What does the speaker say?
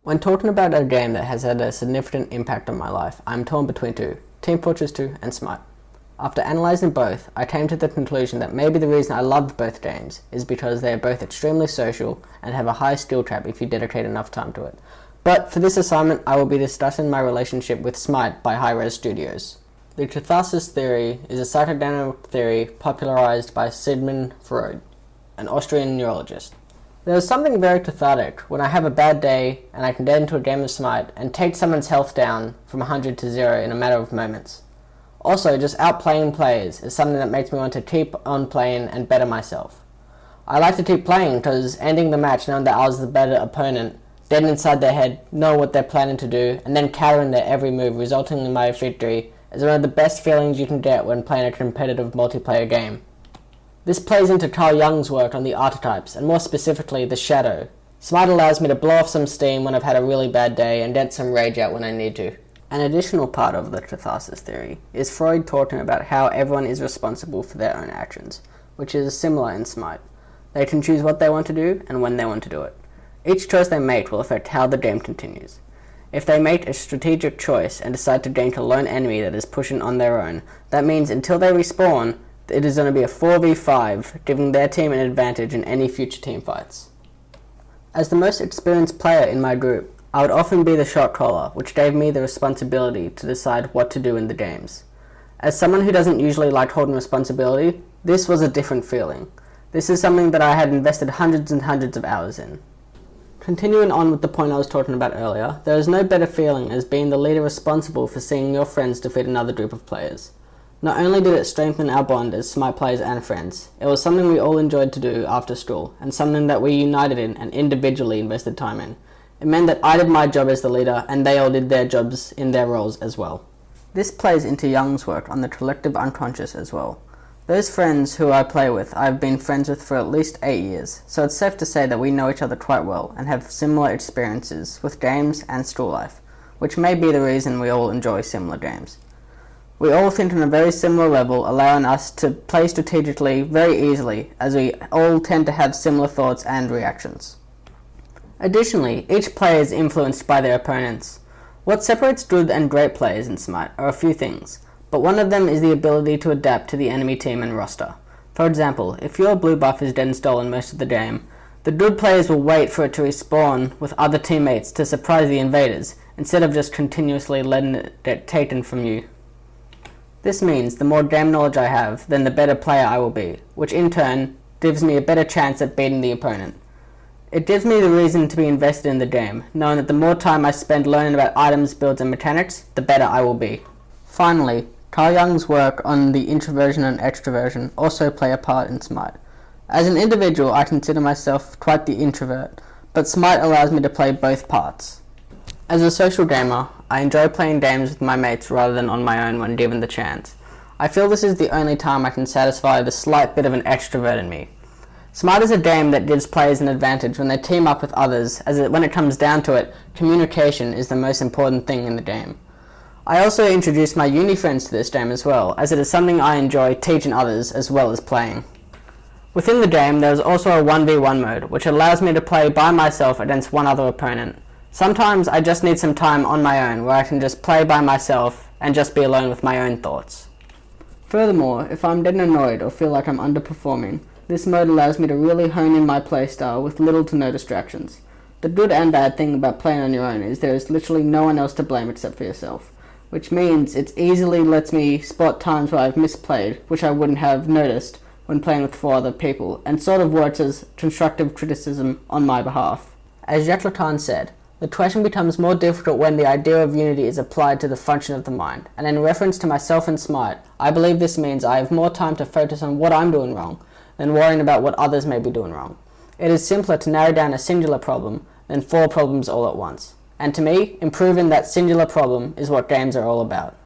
When talking about a game that has had a significant impact on my life, I am torn between two, Team Fortress 2 and Smite. After analysing both, I came to the conclusion that maybe the reason I loved both games is because they are both extremely social and have a high skill trap if you dedicate enough time to it. But for this assignment, I will be discussing my relationship with Smite by Hi-Res Studios. The catharsis theory is a psychodynamic theory popularised by Sigmund Freud, an Austrian neurologist. There is something very cathartic when I have a bad day and I can get into a game of Smite and take someone's health down from 100 to 0 in a matter of moments. Also, just outplaying players is something that makes me want to keep on playing and better myself. I like to keep playing because ending the match knowing that I was the better opponent, dead inside their head, know what they're planning to do, and then countering their every move resulting in my victory is one of the best feelings you can get when playing a competitive multiplayer game. This plays into Carl Jung's work on the archetypes, and more specifically, the shadow. Smite allows me to blow off some steam when I've had a really bad day and get some rage out when I need to. An additional part of the catharsis theory is Freud talking about how everyone is responsible for their own actions, which is similar in Smite. They can choose what they want to do and when they want to do it. Each choice they make will affect how the game continues. If they make a strategic choice and decide to gank a lone enemy that is pushing on their own, that means until they respawn, it is going to be a 4v5, giving their team an advantage in any future team fights. As the most experienced player in my group, I would often be the shot caller, which gave me the responsibility to decide what to do in the games. As someone who doesn't usually like holding responsibility, this was a different feeling. This is something that I had invested hundreds and hundreds of hours in. Continuing on with the point I was talking about earlier, there is no better feeling as being the leader responsible for seeing your friends defeat another group of players. Not only did it strengthen our bond as Smite players and friends, it was something we all enjoyed to do after school, and something that we united in and individually invested time in. It meant that I did my job as the leader, and they all did their jobs in their roles as well. This plays into Jung's work on the collective unconscious as well. Those friends who I play with, I've been friends with for at least 8 years, so it's safe to say that we know each other quite well and have similar experiences with games and school life, which may be the reason we all enjoy similar games. We all think on a very similar level, allowing us to play strategically very easily, as we all tend to have similar thoughts and reactions. Additionally, each player is influenced by their opponents. What separates good and great players in Smite are a few things, but one of them is the ability to adapt to the enemy team and roster. For example, if your blue buff is dead and stolen most of the game, the good players will wait for it to respawn with other teammates to surprise the invaders, instead of just continuously letting it get taken from you. This means the more game knowledge I have, then the better player I will be, which in turn gives me a better chance at beating the opponent. It gives me the reason to be invested in the game, knowing that the more time I spend learning about items, builds and mechanics, the better I will be. Finally, Carl Jung's work on the introversion and extroversion also play a part in Smite. As an individual, I consider myself quite the introvert, but Smite allows me to play both parts. As a social gamer, I enjoy playing games with my mates rather than on my own when given the chance. I feel this is the only time I can satisfy the slight bit of an extrovert in me. Smite is a game that gives players an advantage when they team up with others, as when it comes down to it, communication is the most important thing in the game. I also introduced my uni friends to this game as well, as it is something I enjoy teaching others as well as playing. Within the game, there is also a 1v1 mode, which allows me to play by myself against one other opponent. Sometimes I just need some time on my own where I can just play by myself and just be alone with my own thoughts. Furthermore, if I'm dead annoyed or feel like I'm underperforming, this mode allows me to really hone in my playstyle with little to no distractions. The good and bad thing about playing on your own is there is literally no one else to blame except for yourself, which means it easily lets me spot times where I've misplayed, which I wouldn't have noticed when playing with 4 other people, and sort of works as constructive criticism on my behalf. As Jacques Lacan said, the question becomes more difficult when the idea of unity is applied to the function of the mind, and in reference to myself and Smite, I believe this means I have more time to focus on what I'm doing wrong than worrying about what others may be doing wrong. It is simpler to narrow down a singular problem than 4 problems all at once, and to me, improving that singular problem is what games are all about.